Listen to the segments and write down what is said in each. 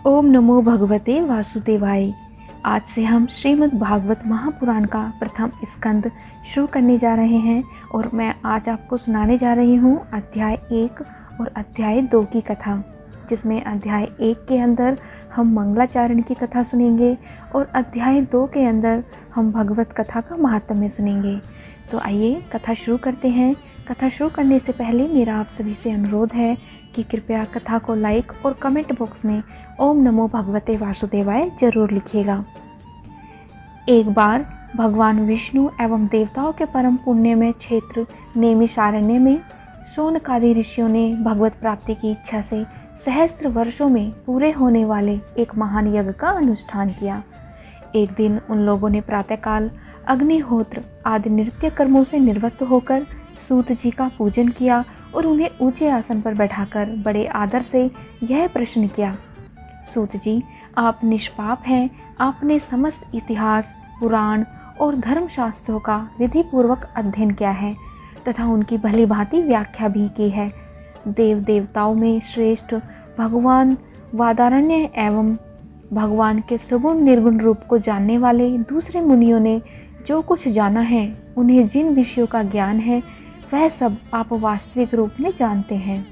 ओम नमो भगवते वासुदेवाय। आज से हम श्रीमद् भागवत महापुराण का प्रथम स्कंद शुरू करने जा रहे हैं और मैं आज आपको सुनाने जा रही हूँ अध्याय 1 और अध्याय 2 की कथा, जिसमें अध्याय 1 के अंदर हम मंगलाचरण की कथा सुनेंगे और अध्याय 2 के अंदर हम भगवत कथा का महात्म्य सुनेंगे। तो आइए कथा शुरू करते हैं। कथा शुरू करने से पहले मेरा आप सभी से अनुरोध है कि कृपया कथा को लाइक और कमेंट बॉक्स में ओम नमो भगवते वासुदेवाय जरूर लिखिएगा। एक बार भगवान विष्णु एवं देवताओं के परम पुण्य में क्षेत्र नैमिषारण्य में शौनकादि ऋषियों ने भगवत प्राप्ति की इच्छा से सहस्त्र वर्षों में पूरे होने वाले एक महान यज्ञ का अनुष्ठान किया। एक दिन उन लोगों ने प्रातःकाल अग्निहोत्र आदि नृत्य कर्मों से निवृत्त होकर सूत जी का पूजन किया और उन्हें ऊंचे आसन पर बैठाकर बड़े आदर से यह प्रश्न किया, सूत जी, आप निष्पाप हैं। आपने समस्त इतिहास, पुराण और धर्मशास्त्रों का विधि पूर्वक अध्ययन किया है तथा उनकी भली भांति व्याख्या भी की है। देव देवताओं में श्रेष्ठ भगवान वादारण्य एवं भगवान के सगुण निर्गुण रूप को जानने वाले दूसरे मुनियों ने जो कुछ जाना है, उन्हें जिन विषयों का ज्ञान है, वह सब आप वास्तविक रूप में जानते हैं।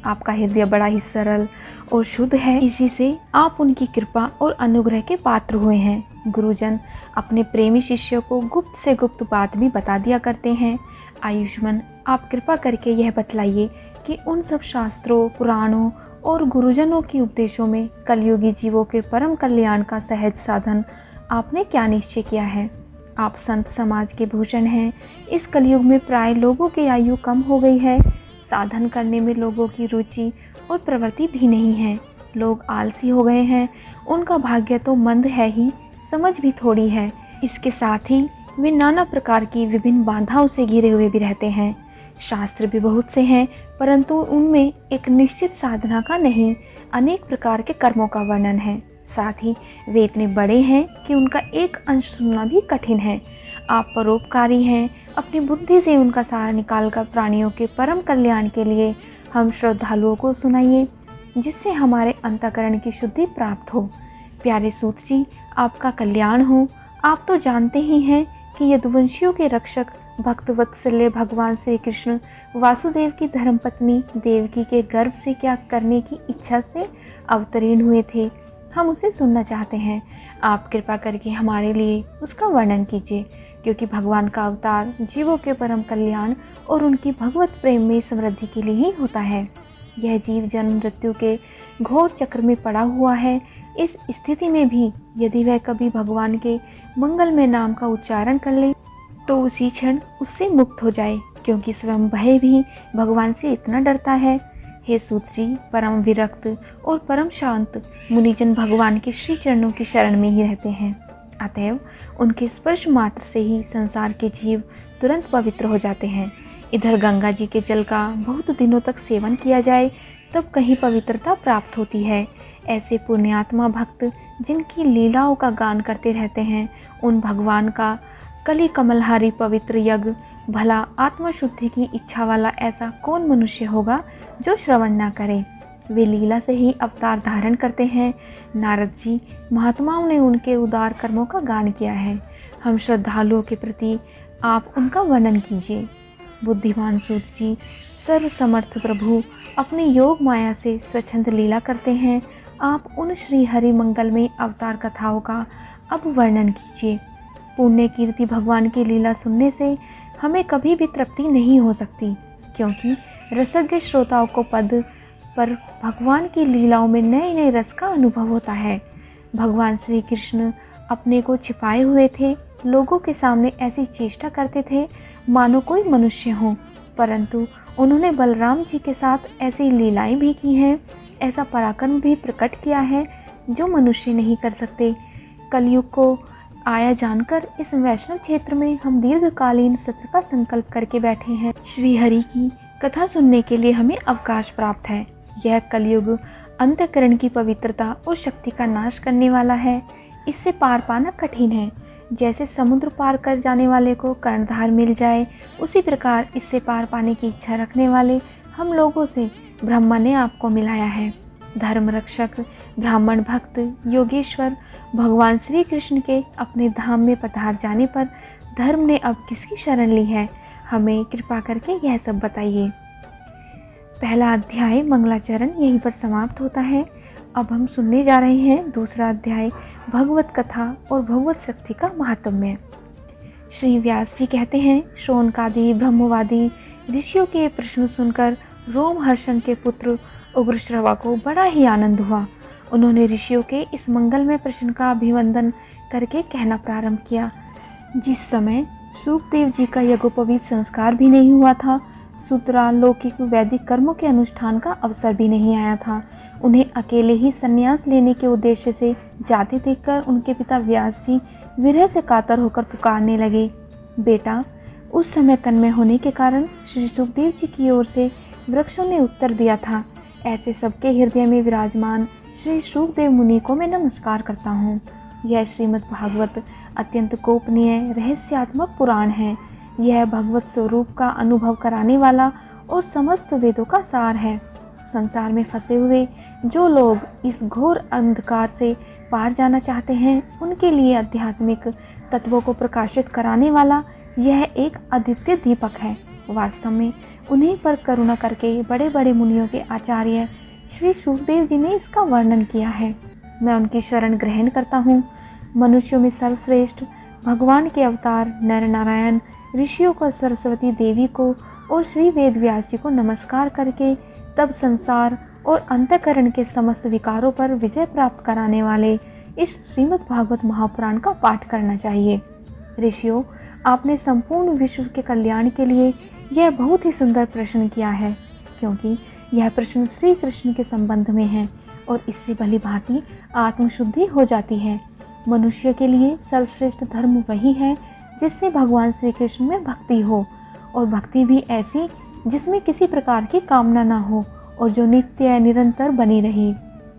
आपका हृदय बड़ा ही सरल और शुद्ध है, इसी से आप उनकी कृपा और अनुग्रह के पात्र हुए हैं। गुरुजन अपने प्रेमी शिष्यों को गुप्त से गुप्त बात भी बता दिया करते हैं। आयुष्मान, आप कृपा करके यह बतलाइए कि उन सब शास्त्रों, पुराणों और गुरुजनों के उपदेशों में कलयुगी जीवों के परम कल्याण का सहज साधन आपने क्या निश्चय किया है। आप संत समाज के भूषण हैं। इस कलयुग में प्राय लोगों की आयु कम हो गई है। साधन करने में लोगों की रुचि और प्रवृत्ति भी नहीं है। लोग आलसी हो गए हैं। उनका भाग्य तो मंद है ही, समझ भी थोड़ी है। इसके साथ ही वे नाना प्रकार की विभिन्न बाधाओं से घिरे हुए भी रहते हैं। शास्त्र भी बहुत से हैं, परंतु उनमें एक निश्चित साधना का नहीं, अनेक प्रकार के कर्मों का वर्णन है। साथ ही वे इतने बड़े हैं कि उनका एक अंश सुनना भी कठिन है। आप परोपकारी हैं। अपनी बुद्धि से उनका सार निकालकर प्राणियों के परम कल्याण के लिए हम श्रद्धालुओं को सुनाइए, जिससे हमारे अंतःकरण की शुद्धि प्राप्त हो। प्यारे सूत जी, आपका कल्याण हो। आप तो जानते ही हैं कि यदुवंशियों के रक्षक भक्तवत्सल्य भगवान श्री कृष्ण वासुदेव की धर्मपत्नी देवकी के गर्भ से क्या करने की इच्छा से अवतीर्ण हुए थे। हम उसे सुनना चाहते हैं। आप कृपा करके हमारे लिए उसका वर्णन कीजिए, क्योंकि भगवान का अवतार जीवों के परम कल्याण और उनकी भगवत प्रेम में समृद्धि के लिए ही होता है। यह जीव जन्म मृत्यु के घोर चक्र में पड़ा हुआ है। इस स्थिति में भी यदि वह कभी भगवान के मंगलमय नाम का उच्चारण कर ले तो उसी क्षण उससे मुक्त हो जाए, क्योंकि स्वयं वह भी भगवान से इतना डरता है। हे सूत जी, परम विरक्त और परम शांत मुनिजन भगवान के श्री चरणों की शरण में ही रहते हैं। अतएव उनके स्पर्श मात्र से ही संसार के जीव तुरंत पवित्र हो जाते हैं। इधर गंगा जी के जल का बहुत दिनों तक सेवन किया जाए तब कहीं पवित्रता प्राप्त होती है। ऐसे पुण्यात्मा भक्त जिनकी लीलाओं का गान करते रहते हैं, उन भगवान का कली कमलहारी पवित्र यज्ञ भला आत्मशुद्धि की इच्छा वाला ऐसा कौन मनुष्य होगा जो श्रवण ना करे। वे लीला से ही अवतार धारण करते हैं। नारद जी, महात्माओं ने उनके उदार कर्मों का गान किया है। हम श्रद्धालुओं के प्रति आप उनका वर्णन कीजिए। बुद्धिमान सूत जी, सर्वसमर्थ प्रभु अपनी योग माया से स्वच्छंद लीला करते हैं। आप उन श्री हरि मंगलमय अवतार कथाओं का अब वर्णन कीजिए। पुण्य कीर्ति भगवान की लीला सुनने से हमें कभी भी तृप्ति नहीं हो सकती, क्योंकि रसज्ञ श्रोताओं को पद पर भगवान की लीलाओं में नए नए रस का अनुभव होता है। भगवान श्री कृष्ण अपने को छिपाए हुए थे। लोगों के सामने ऐसी चेष्टा करते थे मानो कोई मनुष्य हो, परंतु उन्होंने बलराम जी के साथ ऐसी लीलाएं भी की हैं, ऐसा पराक्रम भी प्रकट किया है जो मनुष्य नहीं कर सकते। कलयुग को आया जानकर इस वैष्णव क्षेत्र में हम दीर्घकालीन सत्र का संकल्प करके बैठे हैं। श्री हरि की कथा सुनने के लिए हमें अवकाश प्राप्त है। यह कलयुग अंतःकरण की पवित्रता और शक्ति का नाश करने वाला है। इससे पार पाना कठिन है। जैसे समुद्र पार कर जाने वाले को कर्णधार मिल जाए, उसी प्रकार इससे पार पाने की इच्छा रखने वाले हम लोगों से ब्रह्मा ने आपको मिलाया है। धर्म रक्षक, ब्राह्मण भक्त, योगेश्वर भगवान श्री कृष्ण के अपने धाम में पधार जाने पर धर्म ने अब किसकी शरण ली है? हमें कृपा करके यह सब बताइए। पहला अध्याय मंगलाचरण यहीं पर समाप्त होता है। अब हम सुनने जा रहे हैं दूसरा अध्याय भगवत कथा और भगवत शक्ति का महात्म्य। श्री व्यास जी कहते हैं, शौनकादि ब्रह्मवादी ऋषियों के प्रश्न सुनकर रोमहर्षण के पुत्र उग्रश्रवा को बड़ा ही आनंद हुआ। उन्होंने ऋषियों के इस मंगलमय प्रश्न का अभिवंदन करके कहना प्रारंभ किया। जिस समय शुकदेव जी का यज्ञोपवीत संस्कार भी नहीं हुआ था, सूत्रा लौकिक वैदिक कर्मों के अनुष्ठान का अवसर भी नहीं आया था, उन्हें अकेले ही संन्यास लेने के उद्देश्य से जाते देखकर उनके पिता व्यास जी विरह से कातर होकर पुकारने लगे। बेटा, उस समय तन्मय होने के कारण श्री सुखदेव जी की ओर से वृक्षों ने उत्तर दिया था, ऐसे सबके हृदय में विराजमान श्री सुखदेव मुनि को मैं नमस्कार करता हूँ। यह श्रीमद् भागवत अत्यंत गोपनीय रहस्यात्मक पुराण है। यह भगवत स्वरूप का अनुभव कराने वाला और समस्त वेदों का सार है। संसार में फंसे हुए जो लोग इस घोर अंधकार से पार जाना चाहते हैं, उनके लिए आध्यात्मिक तत्वों को प्रकाशित कराने वाला यह एक अद्वितीय दीपक है। वास्तव में उन्हीं पर करुणा करके बड़े बड़े मुनियों के आचार्य श्री सुखदेव जी ने इसका वर्णन किया है। मैं उनकी शरण ग्रहण करता हूँ। मनुष्यों में सर्वश्रेष्ठ भगवान के अवतार नर नारायण ऋषियों को, सरस्वती देवी को और श्री वेद व्यास जी को नमस्कार करके तब संसार और अंतःकरण के समस्त विकारों पर विजय प्राप्त कराने वाले इस श्रीमद् भागवत महापुराण का पाठ करना चाहिए। ऋषियों, आपने संपूर्ण विश्व के कल्याण के लिए यह बहुत ही सुंदर प्रश्न किया है, क्योंकि यह प्रश्न श्री कृष्ण के संबंध में है और इससे भली भांति आत्मशुद्धि हो जाती है। मनुष्य के लिए सर्वश्रेष्ठ धर्म वही है जिससे भगवान श्री कृष्ण में भक्ति हो, और भक्ति भी ऐसी जिसमें किसी प्रकार की कामना ना हो और जो नित्य निरंतर बनी रहे।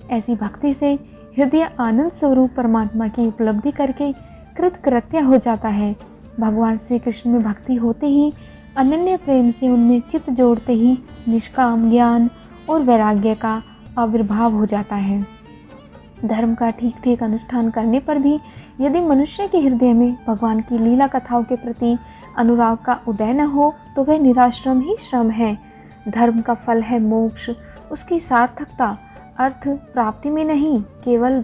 ऐसी भक्ति से हृदय आनंद स्वरूप परमात्मा की उपलब्धि करके कृतकृत्य हो जाता है। भगवान श्री कृष्ण में भक्ति होते ही, अनन्य प्रेम से उनमें चित्त जोड़ते ही निष्काम ज्ञान और वैराग्य का आविर्भाव हो जाता है। धर्म का ठीक ठीक अनुष्ठान करने पर भी यदि मनुष्य के हृदय में भगवान की लीला कथाओं के प्रति अनुराग का उदय न हो तो वह निराश्रम ही श्रम है। धर्म का फल है मोक्ष। उसकी सार्थकता अर्थ प्राप्ति में नहीं, केवल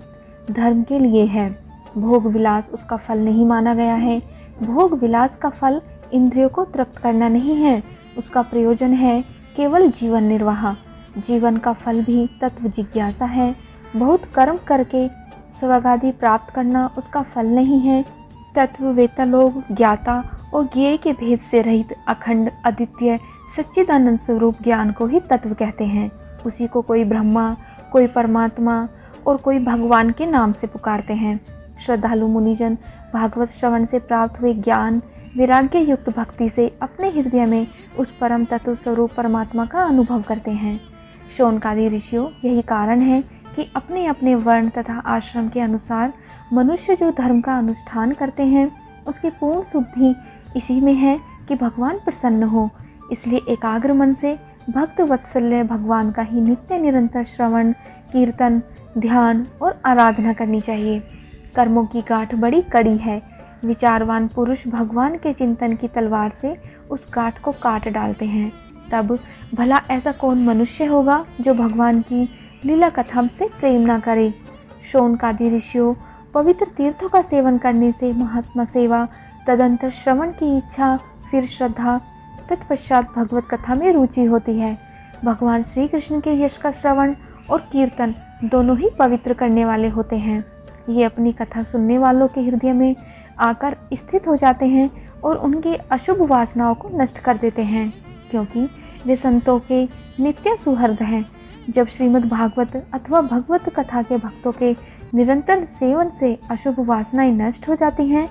धर्म के लिए है। भोग विलास उसका फल नहीं माना गया है। भोग विलास का फल इंद्रियों को तृप्त करना नहीं है, उसका प्रयोजन है केवल जीवन निर्वाह। जीवन का फल भी तत्व जिज्ञासा है। बहुत कर्म करके स्वर्ग आदि प्राप्त करना उसका फल नहीं है। तत्ववेत्ता लोग ज्ञाता और ज्ञेय के भेद से रहित अखंड अद्वितीय सच्चिदानंद स्वरूप ज्ञान को ही तत्व कहते हैं। उसी को कोई ब्रह्मा, कोई परमात्मा और कोई भगवान के नाम से पुकारते हैं। श्रद्धालु मुनिजन भागवत श्रवण से प्राप्त हुए ज्ञान वैराग्य युक्त भक्ति से अपने हृदय में उस परम तत्व स्वरूप परमात्मा का अनुभव करते हैं। शौनकादि ऋषियों, यही कारण है कि अपने अपने वर्ण तथा आश्रम के अनुसार मनुष्य जो धर्म का अनुष्ठान करते हैं उसकी पूर्ण शुद्धि इसी में है कि भगवान प्रसन्न हो। इसलिए एकाग्र मन से भक्त वत्सल्य भगवान का ही नित्य निरंतर श्रवण, कीर्तन, ध्यान और आराधना करनी चाहिए। कर्मों की गांठ बड़ी कड़ी है। विचारवान पुरुष भगवान के चिंतन की तलवार से उस गांठ को काट डालते हैं। तब भला ऐसा कौन मनुष्य होगा जो भगवान की लीला कथा से प्रेम ना करे। शौनकादि ऋषियों, पवित्र तीर्थों का सेवन करने से महात्मा सेवा, तदंतर श्रवण की इच्छा, फिर श्रद्धा, तत्पश्चात भगवत कथा में रुचि होती है। भगवान श्री कृष्ण के यश का श्रवण और कीर्तन दोनों ही पवित्र करने वाले होते हैं। ये अपनी कथा सुनने वालों के हृदय में आकर स्थित हो जाते हैं और उनकी अशुभ वासनाओं को नष्ट कर देते हैं, क्योंकि वे संतों के नित्य सुहृद हैं। जब श्रीमद् भागवत अथवा भगवत कथा के भक्तों के निरंतर सेवन से अशुभ वासनाएं नष्ट हो जाती हैं,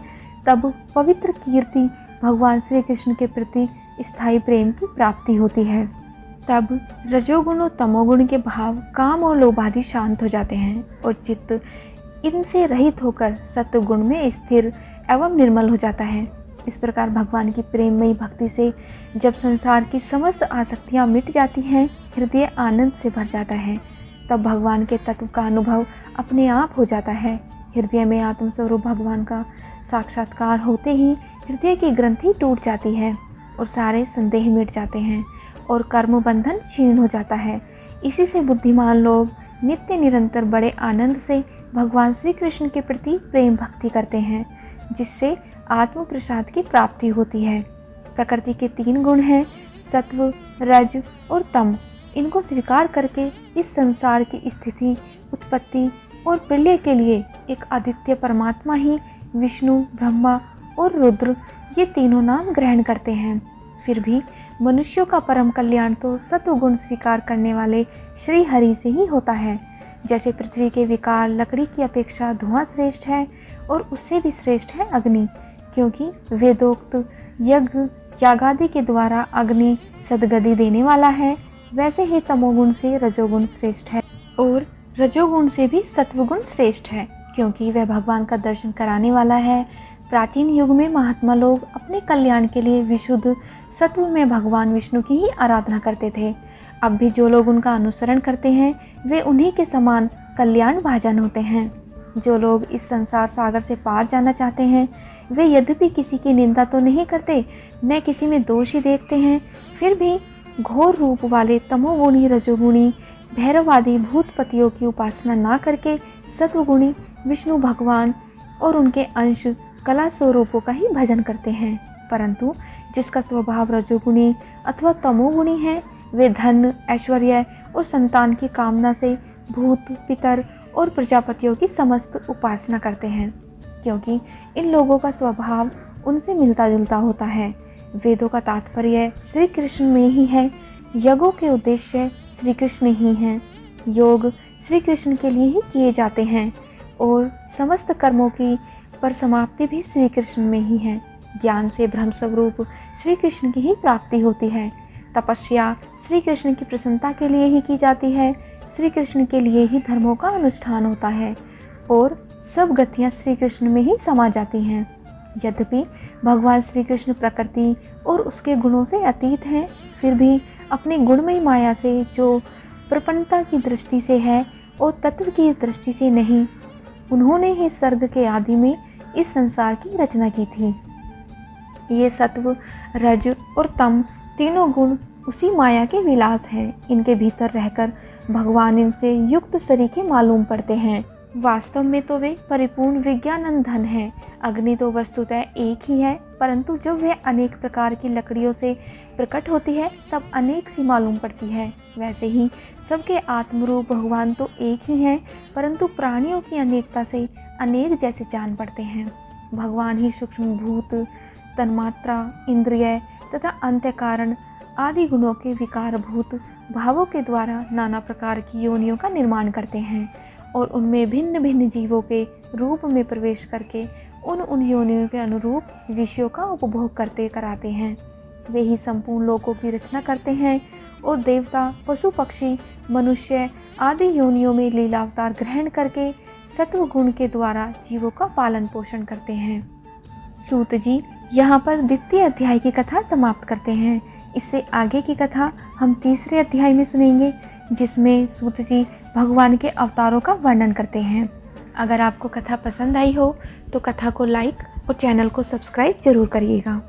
तब पवित्र कीर्ति भगवान श्री कृष्ण के प्रति स्थायी प्रेम की प्राप्ति होती है। तब रजोगुण और तमोगुण के भाव, काम और लोभ आदि शांत हो जाते हैं और चित्त इनसे रहित होकर सत्वगुण में स्थिर एवं निर्मल हो जाता है। इस प्रकार भगवान की प्रेममयी भक्ति से जब संसार की समस्त आसक्तियाँ मिट जाती हैं, हृदय आनंद से भर जाता है। तब भगवान के तत्व का अनुभव अपने आप हो जाता है। हृदय में आत्मस्वरूप भगवान का साक्षात्कार होते ही हृदय की ग्रंथि टूट जाती है और सारे संदेह मिट जाते हैं और कर्म बंधन क्षीण हो जाता है। इसी से बुद्धिमान लोग नित्य निरंतर बड़े आनंद से भगवान श्री कृष्ण के प्रति प्रेम भक्ति करते हैं, जिससे आत्म प्रसाद की प्राप्ति होती है। प्रकृति के 3 गुण हैं, सत्व, रज और तम। इनको स्वीकार करके इस संसार की स्थिति, उत्पत्ति और प्रलय के लिए एक आदित्य परमात्मा ही विष्णु, ब्रह्मा और रुद्र ये तीनों नाम ग्रहण करते हैं। फिर भी मनुष्यों का परम कल्याण तो सत्व गुण स्वीकार करने वाले श्री हरि से ही होता है। जैसे पृथ्वी के विकार लकड़ी की अपेक्षा धुआं श्रेष्ठ है और उससे भी श्रेष्ठ है अग्नि, क्योंकि वेदोक्त यज्ञ यागादि के द्वारा अग्नि सद्गति देने वाला है। वैसे ही तमोगुण से रजोगुण श्रेष्ठ है और रजोगुण से भी सत्वगुण श्रेष्ठ है, क्योंकि वह भगवान का दर्शन कराने वाला है। प्राचीन युग में महात्मा लोग अपने कल्याण के लिए विशुद्ध सत्व में भगवान विष्णु की ही आराधना करते थे। अब भी जो लोग उनका अनुसरण करते हैं वे उन्हीं के समान कल्याण भाजन होते हैं। जो लोग इस संसार सागर से पार जाना चाहते हैं वे यद्यपि किसी की निंदा तो नहीं करते, न किसी में दोष ही देखते हैं, फिर भी घोर रूप वाले तमोगुणी, रजोगुणी, भैरवादी भूतपतियों की उपासना ना करके सत्वगुणी विष्णु भगवान और उनके अंश कला स्वरूपों का ही भजन करते हैं। परंतु जिसका स्वभाव रजोगुणी अथवा तमोगुणी है वे धन, ऐश्वर्य और संतान की कामना से भूत, पितर और प्रजापतियों की समस्त उपासना करते हैं, क्योंकि इन लोगों का स्वभाव उनसे मिलता जुलता होता है। वेदों का तात्पर्य श्री कृष्ण में ही है, यज्ञों के उद्देश्य श्री कृष्ण ही हैं, योग श्री कृष्ण के लिए ही किए जाते हैं और समस्त कर्मों की परिसमाप्ति भी श्री कृष्ण में ही है। ज्ञान से ब्रह्म स्वरूप श्री कृष्ण की ही प्राप्ति होती है। तपस्या श्री कृष्ण की प्रसन्नता के लिए ही की जाती है। श्री कृष्ण के लिए ही धर्मों का अनुष्ठान होता है और सब गतियाँ श्री कृष्ण में ही समा जाती हैं। यद्यपि भगवान श्री कृष्ण प्रकृति और उसके गुणों से अतीत हैं, फिर भी अपनी गुणमयी माया से जो प्रपन्नता की दृष्टि से है और तत्व की दृष्टि से नहीं, उन्होंने ही सर्ग के आदि में इस संसार की रचना की थी। ये सत्व, रज और तम तीनों गुण उसी माया के विलास हैं। इनके भीतर रहकर भगवान इनसे युक्त सरीखे मालूम पड़ते हैं। वास्तव में तो वे परिपूर्ण विज्ञानंद धन है। अग्नि तो वस्तुतः एक ही है, परंतु जब वह अनेक प्रकार की लकड़ियों से प्रकट होती है तब अनेक सी मालूम पड़ती है। वैसे ही सबके आत्मरूप भगवान तो एक ही हैं, परंतु प्राणियों की अनेकता से अनेक जैसे जान पड़ते हैं। भगवान ही सूक्ष्म भूत, तन्मात्रा, इंद्रिय तथा अंत्य कारण आदि गुणों के विकारभूत भावों के द्वारा नाना प्रकार की योनियों का निर्माण करते हैं और उनमें भिन्न भिन्न जीवों के रूप में प्रवेश करके उन योनियों के अनुरूप विषयों का उपभोग करते कराते हैं। वे ही संपूर्ण लोकों की रचना करते हैं और देवता, पशु, पक्षी, मनुष्य आदि योनियों में लीलावतार ग्रहण करके सत्व गुण के द्वारा जीवों का पालन पोषण करते हैं। सूत जी यहाँ पर द्वितीय अध्याय की कथा समाप्त करते हैं। इससे आगे की कथा हम तीसरे अध्याय में सुनेंगे, जिसमें सूत जी भगवान के अवतारों का वर्णन करते हैं। अगर आपको कथा पसंद आई हो तो कथा को लाइक और चैनल को सब्सक्राइब जरूर करिएगा।